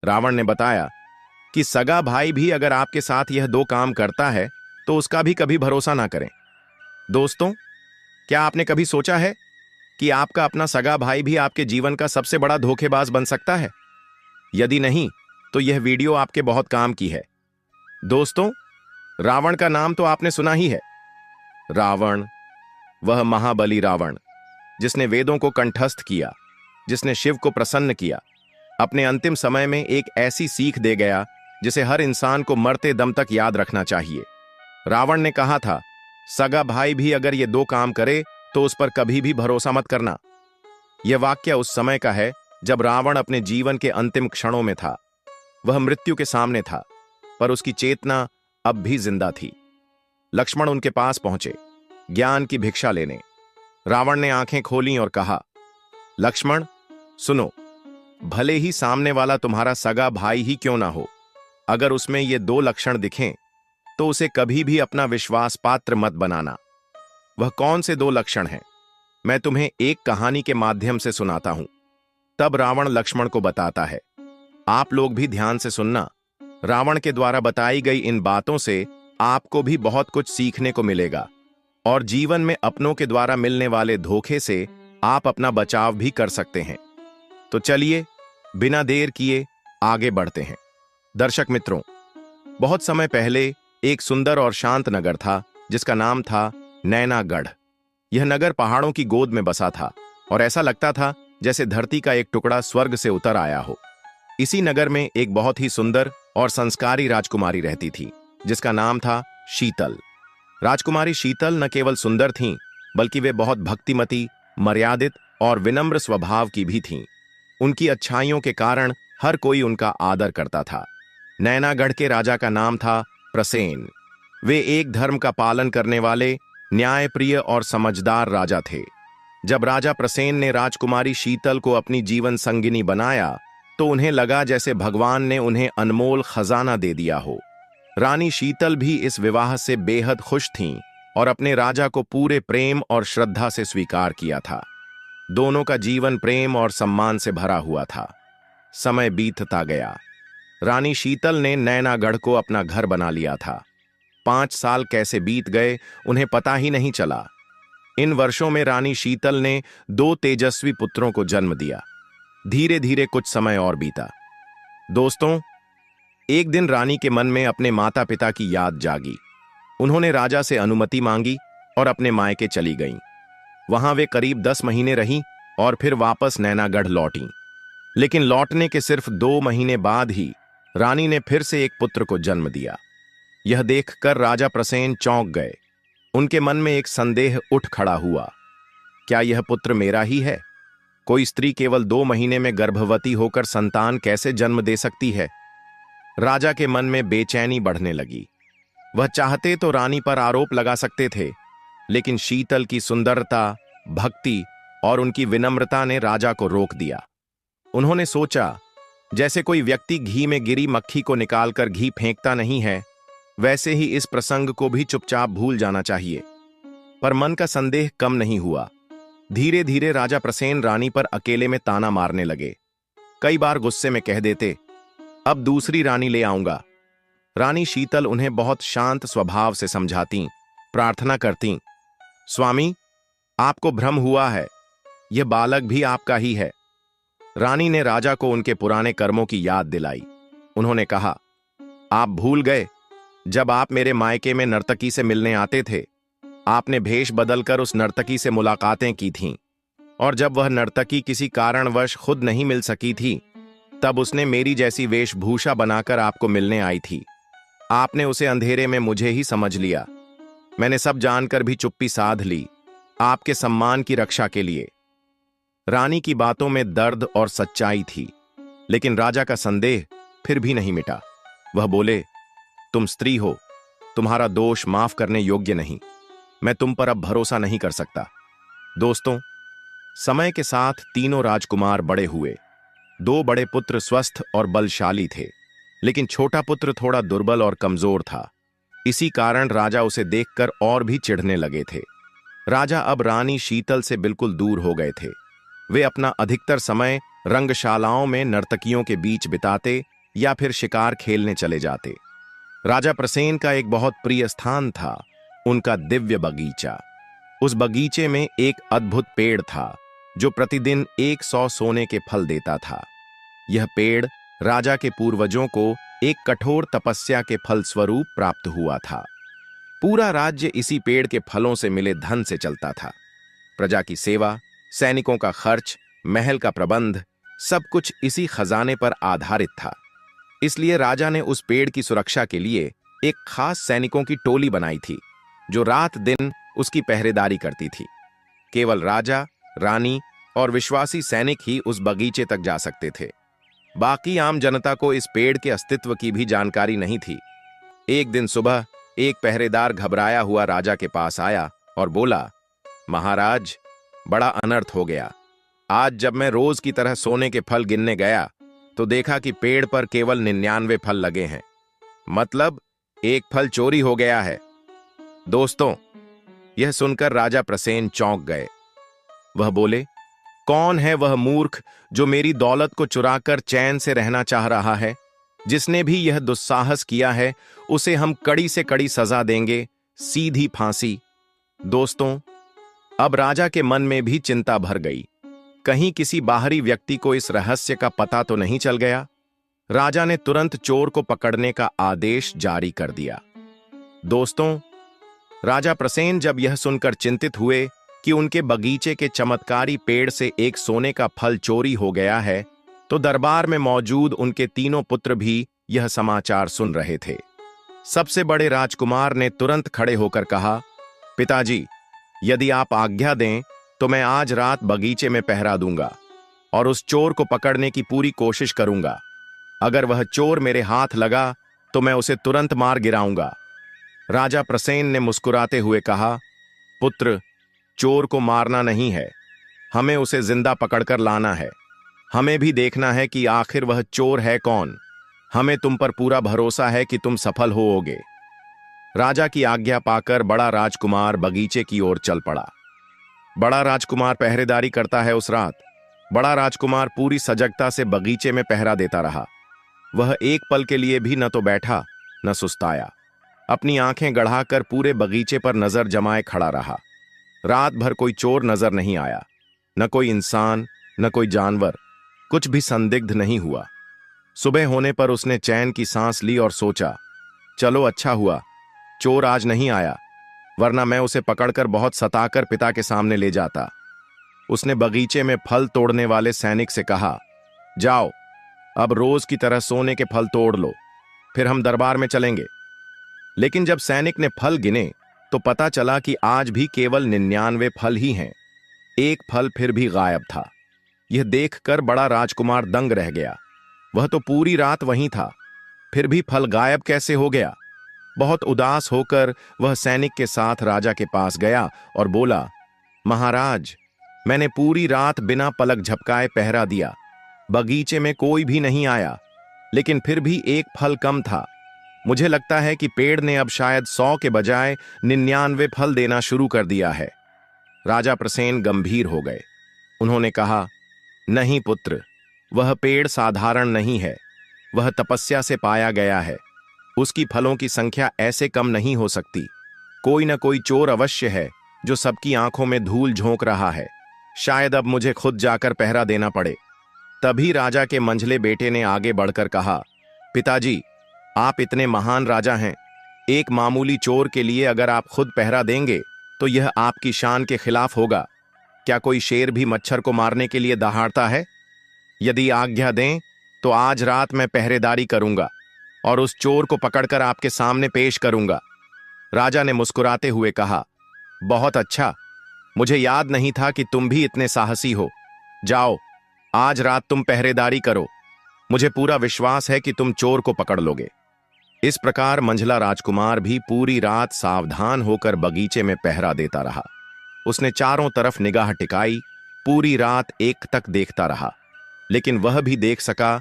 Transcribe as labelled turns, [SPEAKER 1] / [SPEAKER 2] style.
[SPEAKER 1] रावण ने बताया कि सगा भाई भी अगर आपके साथ यह दो काम करता है तो उसका भी कभी भरोसा ना करें। दोस्तों, क्या आपने कभी सोचा है कि आपका अपना सगा भाई भी आपके जीवन का सबसे बड़ा धोखेबाज बन सकता है? यदि नहीं, तो यह वीडियो आपके बहुत काम की है। दोस्तों, रावण का नाम तो आपने सुना ही है। रावण, वह महाबली रावण जिसने वेदों को कंठस्थ किया, जिसने शिव को प्रसन्न किया, अपने अंतिम समय में एक ऐसी सीख दे गया जिसे हर इंसान को मरते दम तक याद रखना चाहिए। रावण ने कहा था, सगा भाई भी अगर ये दो काम करे तो उस पर कभी भी भरोसा मत करना। यह वाक्य उस समय का है जब रावण अपने जीवन के अंतिम क्षणों में था। वह मृत्यु के सामने था, पर उसकी चेतना अब भी जिंदा थी। लक्ष्मण उनके पास पहुंचे, ज्ञान की भिक्षा लेने। रावण ने आंखें खोलीं और कहा, लक्ष्मण सुनो, भले ही सामने वाला तुम्हारा सगा भाई ही क्यों ना हो, अगर उसमें ये दो लक्षण दिखें तो उसे कभी भी अपना विश्वास पात्र मत बनाना। वह कौन से दो लक्षण हैं, मैं तुम्हें एक कहानी के माध्यम से सुनाता हूं। तब रावण लक्ष्मण को बताता है। आप लोग भी ध्यान से सुनना। रावण के द्वारा बताई गई इन बातों से आपको भी बहुत कुछ सीखने को मिलेगा और जीवन में अपनों के द्वारा मिलने वाले धोखे से आप अपना बचाव भी कर सकते हैं। तो चलिए, बिना देर किए आगे बढ़ते हैं। दर्शक मित्रों, बहुत समय पहले एक सुंदर और शांत नगर था जिसका नाम था नैनागढ़। यह नगर पहाड़ों की गोद में बसा था और ऐसा लगता था जैसे धरती का एक टुकड़ा स्वर्ग से उतर आया हो। इसी नगर में एक बहुत ही सुंदर और संस्कारी राजकुमारी रहती थी जिसका नाम था शीतल। राजकुमारी शीतल न केवल सुंदर थीं, बल्कि वे बहुत भक्तिमती, मर्यादित और विनम्र स्वभाव की भी थीं। उनकी अच्छाइयों के कारण हर कोई उनका आदर करता था। नैनागढ़ के राजा का नाम था प्रसेन। वे एक धर्म का पालन करने वाले, न्यायप्रिय और समझदार राजा थे। जब राजा प्रसेन ने राजकुमारी शीतल को अपनी जीवन संगिनी बनाया तो उन्हें लगा जैसे भगवान ने उन्हें अनमोल खजाना दे दिया हो। रानी शीतल भी इस विवाह से बेहद खुश थीं और अपने राजा को पूरे प्रेम और श्रद्धा से स्वीकार किया था। दोनों का जीवन प्रेम और सम्मान से भरा हुआ था। समय बीतता गया। रानी शीतल ने नैनागढ़ को अपना घर बना लिया था। 5 साल कैसे बीत गए उन्हें पता ही नहीं चला। इन वर्षों में रानी शीतल ने 2 तेजस्वी पुत्रों को जन्म दिया। धीरे धीरे कुछ समय और बीता। दोस्तों, एक दिन रानी के मन में अपने माता पिता की याद जागी। उन्होंने राजा से अनुमति मांगी और अपने मायके चली गईं। वहां वे करीब 10 महीने रहीं और फिर वापस नैनागढ़ लौटीं। लेकिन लौटने के सिर्फ 2 महीने बाद ही रानी ने फिर से एक पुत्र को जन्म दिया। यह देखकर राजा प्रसेन चौंक गए। उनके मन में एक संदेह उठ खड़ा हुआ, क्या यह पुत्र मेरा ही है? कोई स्त्री केवल 2 महीने में गर्भवती होकर संतान कैसे जन्म दे सकती है? राजा के मन में बेचैनी बढ़ने लगी। वह चाहते तो रानी पर आरोप लगा सकते थे, लेकिन शीतल की सुंदरता, भक्ति और उनकी विनम्रता ने राजा को रोक दिया। उन्होंने सोचा, जैसे कोई व्यक्ति घी में गिरी मक्खी को निकालकर घी फेंकता नहीं है, वैसे ही इस प्रसंग को भी चुपचाप भूल जाना चाहिए। पर मन का संदेह कम नहीं हुआ। धीरे धीरे राजा प्रसेन रानी पर अकेले में ताना मारने लगे। कई बार गुस्से में कह देते, अब दूसरी रानी ले आऊंगा। रानी शीतल उन्हें बहुत शांत स्वभाव से समझाती, प्रार्थना करती, स्वामी, आपको भ्रम हुआ है, यह बालक भी आपका ही है। रानी ने राजा को उनके पुराने कर्मों की याद दिलाई। उन्होंने कहा, आप भूल गए, जब आप मेरे मायके में नर्तकी से मिलने आते थे, आपने भेष बदलकर उस नर्तकी से मुलाकातें की थीं, और जब वह नर्तकी किसी कारणवश खुद नहीं मिल सकी थी, तब उसने मेरी जैसी वेशभूषा बनाकर आपको मिलने आई थी। आपने उसे अंधेरे में मुझे ही समझ लिया। मैंने सब जानकर भी चुप्पी साध ली, आपके सम्मान की रक्षा के लिए। रानी की बातों में दर्द और सच्चाई थी, लेकिन राजा का संदेह फिर भी नहीं मिटा। वह बोले, तुम स्त्री हो, तुम्हारा दोष माफ करने योग्य नहीं। मैं तुम पर अब भरोसा नहीं कर सकता। दोस्तों, समय के साथ तीनों राजकुमार बड़े हुए। 2 बड़े पुत्र स्वस्थ और बलशाली थे, लेकिन छोटा पुत्र थोड़ा दुर्बल और कमजोर था। इसी कारण राजा उसे देखकर और भी चिढ़ने लगे थे। राजा अब रानी शीतल से बिल्कुल दूर हो गए थे। वे अपना अधिकतर समय रंगशालाओं में नर्तकियों के बीच बिताते या फिर शिकार खेलने चले जाते। राजा प्रसेन का एक बहुत प्रिय स्थान था उनका दिव्य बगीचा। उस बगीचे में एक अद्भुत पेड़ था जो प्रतिदिन 100 सोने के फल देता था। यह पेड़ राजा के पूर्वजों को एक कठोर तपस्या के फल स्वरूप प्राप्त हुआ था। पूरा राज्य इसी पेड़ के फलों से मिले धन से चलता था। प्रजा की सेवा, सैनिकों का खर्च, महल का प्रबंध, सब कुछ इसी खजाने पर आधारित था। इसलिए राजा ने उस पेड़ की सुरक्षा के लिए एक खास सैनिकों की टोली बनाई थी जो रात दिन उसकी पहरेदारी करती थी। केवल राजा, रानी और विश्वासी सैनिक ही उस बगीचे तक जा सकते थे। बाकी आम जनता को इस पेड़ के अस्तित्व की भी जानकारी नहीं थी। एक दिन सुबह एक पहरेदार घबराया हुआ राजा के पास आया और बोला, महाराज, बड़ा अनर्थ हो गया। आज जब मैं रोज की तरह सोने के फल गिनने गया तो देखा कि पेड़ पर केवल 99 फल लगे हैं। मतलब एक फल चोरी हो गया है। दोस्तों, यह सुनकर राजा प्रसेन चौंक गए। वह बोले, कौन है वह मूर्ख जो मेरी दौलत को चुराकर चैन से रहना चाह रहा है? जिसने भी यह दुस्साहस किया है उसे हम कड़ी से कड़ी सजा देंगे, सीधी फांसी। दोस्तों, अब राजा के मन में भी चिंता भर गई। कहीं किसी बाहरी व्यक्ति को इस रहस्य का पता तो नहीं चल गया? राजा ने तुरंत चोर को पकड़ने का आदेश जारी कर दिया। दोस्तों, राजा प्रसेन जब यह सुनकर चिंतित हुए कि उनके बगीचे के चमत्कारी पेड़ से एक सोने का फल चोरी हो गया है, तो दरबार में मौजूद उनके तीनों पुत्र भी यह समाचार सुन रहे थे। सबसे बड़े राजकुमार ने तुरंत खड़े होकर कहा, पिताजी, यदि आप आज्ञा दें तो मैं आज रात बगीचे में पहरा दूंगा और उस चोर को पकड़ने की पूरी कोशिश करूंगा। अगर वह चोर मेरे हाथ लगा तो मैं उसे तुरंत मार गिराऊंगा। राजा प्रसेन ने मुस्कुराते हुए कहा, पुत्र, चोर को मारना नहीं है, हमें उसे जिंदा पकड़कर लाना है। हमें भी देखना है कि आखिर वह चोर है कौन। हमें तुम पर पूरा भरोसा है कि तुम सफल होओगे। राजा की आज्ञा पाकर बड़ा राजकुमार बगीचे की ओर चल पड़ा। बड़ा राजकुमार पहरेदारी करता है उस रात। बड़ा राजकुमार पूरी सजगता से बगीचे में पहरा देता रहा। वह एक पल के लिए भी न तो बैठा न सुस्ताया। अपनी आंखें गढ़ाकर पूरे बगीचे पर नजर जमाए खड़ा रहा। रात भर कोई चोर नजर नहीं आया, न कोई इंसान, न कोई जानवर, कुछ भी संदिग्ध नहीं हुआ। सुबह होने पर उसने चैन की सांस ली और सोचा, चलो अच्छा हुआ चोर आज नहीं आया, वरना मैं उसे पकड़कर बहुत सताकर पिता के सामने ले जाता। उसने बगीचे में फल तोड़ने वाले सैनिक से कहा, जाओ, अब रोज की तरह सोने के फल तोड़ लो, फिर हम दरबार में चलेंगे। लेकिन जब सैनिक ने फल गिने तो पता चला कि आज भी केवल 99 फल ही हैं। एक फल फिर भी गायब था। यह देखकर बड़ा राजकुमार दंग रह गया। वह तो पूरी रात वहीं था, फिर भी फल गायब कैसे हो गया? बहुत उदास होकर वह सैनिक के साथ राजा के पास गया और बोला, महाराज, मैंने पूरी रात बिना पलक झपकाए पहरा दिया, बगीचे में कोई भी नहीं आया, लेकिन फिर भी एक फल कम था। मुझे लगता है कि पेड़ ने अब शायद 100 के बजाय 99 फल देना शुरू कर दिया है। राजा प्रसेन गंभीर हो गए। उन्होंने कहा, नहीं पुत्र, वह पेड़ साधारण नहीं है, वह तपस्या से पाया गया है। उसकी फलों की संख्या ऐसे कम नहीं हो सकती। कोई न कोई चोर अवश्य है जो सबकी आंखों में धूल झोंक रहा है। शायद अब मुझे खुद जाकर पहरा देना पड़े। तभी राजा के मंझले बेटे ने आगे बढ़कर कहा, पिताजी, आप इतने महान राजा हैं, एक मामूली चोर के लिए अगर आप खुद पहरा देंगे तो यह आपकी शान के खिलाफ होगा। क्या कोई शेर भी मच्छर को मारने के लिए दहाड़ता है? यदि आज्ञा दें तो आज रात मैं पहरेदारी करूंगा और उस चोर को पकड़कर आपके सामने पेश करूंगा। राजा ने मुस्कुराते हुए कहा, बहुत अच्छा, मुझे याद नहीं था कि तुम भी इतने साहसी हो। जाओ, आज रात तुम पहरेदारी करो। मुझे पूरा विश्वास है कि तुम चोर को पकड़ लोगे। इस प्रकार मंझला राजकुमार भी पूरी रात सावधान होकर बगीचे में पहरा देता रहा। उसने चारों तरफ निगाह टिकाई, पूरी रात एक तक देखता रहा, लेकिन वह भी देख सका